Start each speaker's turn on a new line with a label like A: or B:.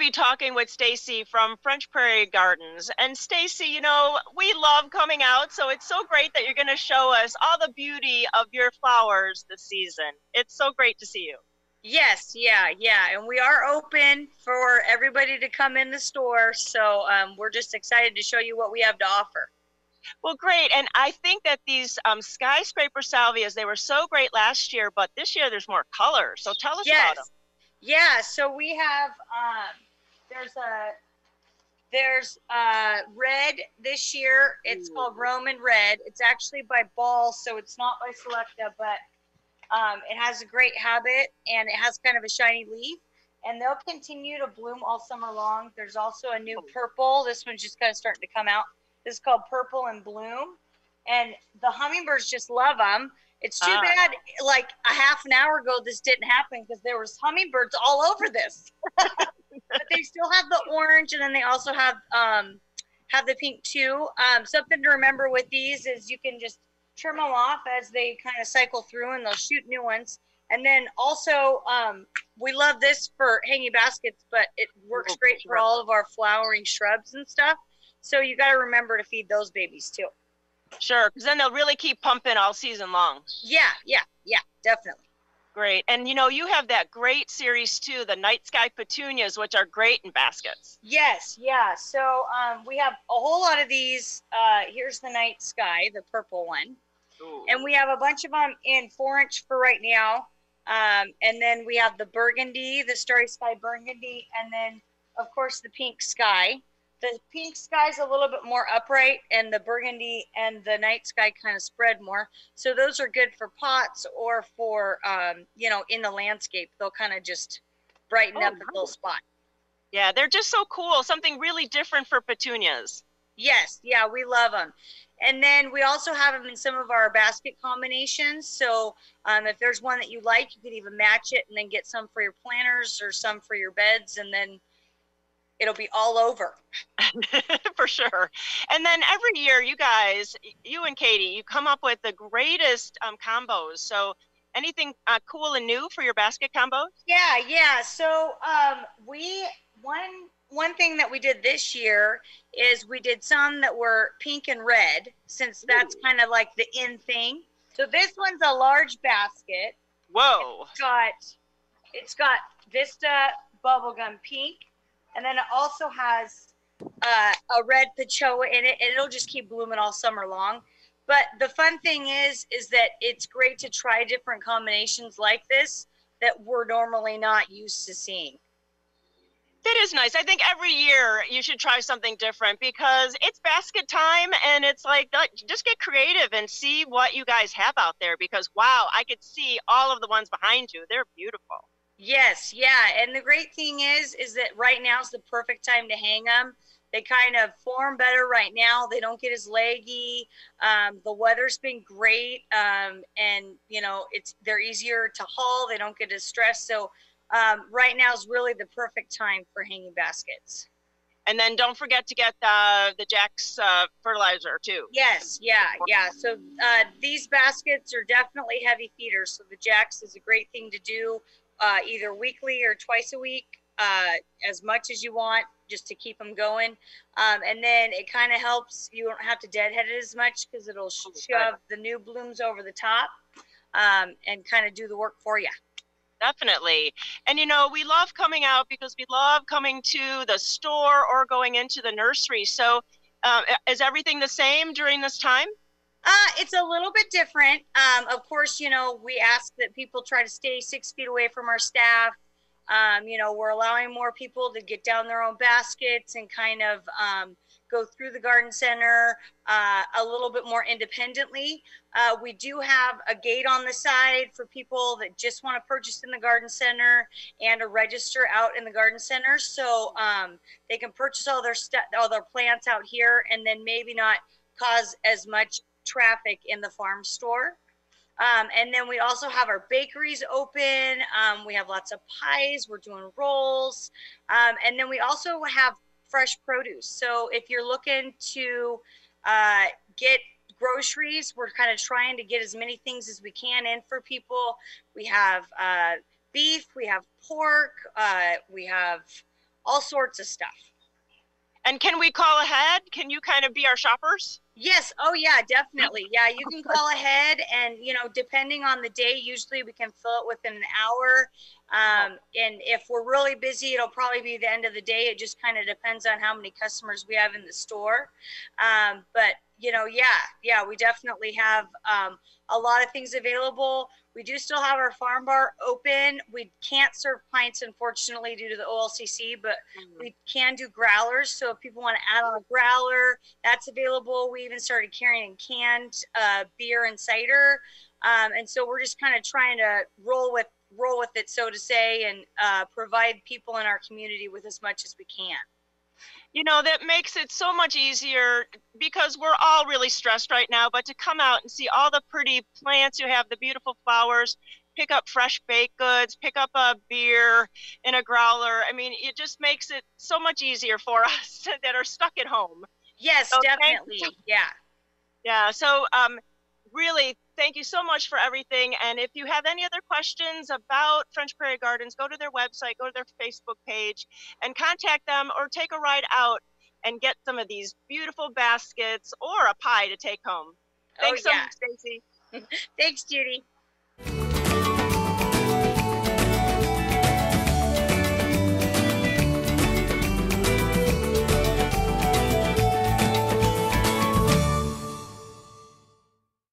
A: be talking with Stacy from French Prairie Gardens. And Stacy, we love coming out, so it's so great that you're going to show us all the beauty of your flowers this season. It's so great to see you.
B: Yes, yeah. And we are open for everybody to come in the store. So we're just excited to show you what we have to offer.
A: Well, great. And I think that these skyscraper salvias, they were so great last year, but this year there's more color. So tell us about them.
B: Yeah, so we have, there's red this year. It's called Roman Red. It's actually by Ball, so it's not by Selecta, but it has a great habit, and it has kind of a shiny leaf, and they'll continue to bloom all summer long. There's also a new purple. This one's just kind of starting to come out. This is called Purple and Bloom, and the hummingbirds just love them. It's too bad, like a half an hour ago, this didn't happen because there was hummingbirds all over this. But they still have the orange, and then they also have the pink too. Something to remember with these is you can just trim them off as they kind of cycle through, and they'll shoot new ones. And then also, we love this for hanging baskets, but it works great for all of our flowering shrubs and stuff. So you got to remember to feed those babies too.
A: Sure, because then they'll really keep pumping all season long.
B: Yeah, definitely.
A: Great. And you have that great series too, the night sky petunias, which are great in baskets.
B: Yes, yeah. So we have a whole lot of these. Here's the night sky, the purple one. Ooh. And we have a bunch of them in 4-inch for right now. And then we have the burgundy, the starry sky burgundy, and then of course the pink sky. The pink sky is a little bit more upright, and the burgundy and the night sky kind of spread more. So those are good for pots or for, in the landscape. They'll kind of just brighten up a little spot.
A: Yeah, they're just so cool. Something really different for petunias.
B: Yes, yeah, we love them. And then we also have them in some of our basket combinations. So if there's one that you like, you could even match it and then get some for your planters or some for your beds, and then it'll be all over.
A: For sure. And then every year, you guys, you and Katie, you come up with the greatest combos. So anything cool and new for your basket combos?
B: Yeah. So one thing that we did this year is we did some that were pink and red, since that's kind of like the in thing. So this one's a large basket.
A: Whoa.
B: It's got Vista bubblegum pink. And then it also has a red pechoa in it, and it'll just keep blooming all summer long. But the fun thing is that it's great to try different combinations like this that we're normally not used to seeing.
A: That is nice. I think every year you should try something different because it's basket time, and it's like, just get creative and see what you guys have out there, because, wow, I could see all of the ones behind you. They're beautiful.
B: Yes, yeah, and the great thing is that right now is the perfect time to hang them. They kind of form better right now. They don't get as leggy. The weather's been great, and they're easier to haul. They don't get as stressed. So right now is really the perfect time for hanging baskets.
A: And then don't forget to get the Jack's fertilizer too.
B: Yes, yeah. So these baskets are definitely heavy feeders. So the Jack's is a great thing to do. Either weekly or twice a week, as much as you want, just to keep them going. And then it kind of helps, you don't have to deadhead it as much because it'll shove the new blooms over the top and kind of do the work for you.
A: Definitely. And we love coming out because we love coming to the store or going into the nursery. So is everything the same during this time?
B: It's a little bit different. Of course, we ask that people try to stay 6 feet away from our staff. We're allowing more people to get down their own baskets and kind of go through the garden center a little bit more independently. We do have a gate on the side for people that just want to purchase in the garden center and a register out in the garden center. So they can purchase all their plants out here and then maybe not cause as much traffic in the farm store. And then we also have our bakeries open. We have lots of pies. We're doing rolls. And then we also have fresh produce. So if you're looking to get groceries, we're kind of trying to get as many things as we can in for people. We have beef, we have pork, we have all sorts of stuff.
A: And can we call ahead? Can you kind of be our shoppers?
B: Yes. Oh, yeah, definitely. Yeah, you can call ahead, and depending on the day, usually we can fill it within an hour. And if we're really busy, it'll probably be the end of the day. It just kind of depends on how many customers we have in the store. But yeah, we definitely have a lot of things available. We do still have our farm bar open. We can't serve pints, unfortunately, due to the OLCC, but we can do growlers. So if people want to add on a growler, that's available. We even started carrying canned beer and cider. And so we're just kind of trying to roll with it, so to say, and provide people in our community with as much as we can.
A: That makes it so much easier because we're all really stressed right now, but to come out and see all the pretty plants you have, the beautiful flowers, pick up fresh baked goods, pick up a beer in a growler. I mean, it just makes it so much easier for us that are stuck at home.
B: Yes, so definitely. Yeah.
A: Yeah. So really, thank you so much for everything. And if you have any other questions about French Prairie Gardens, go to their website, go to their Facebook page, and contact them, or take a ride out and get some of these beautiful baskets or a pie to take home. Thanks so much, Stacy.
B: Thanks, Judy.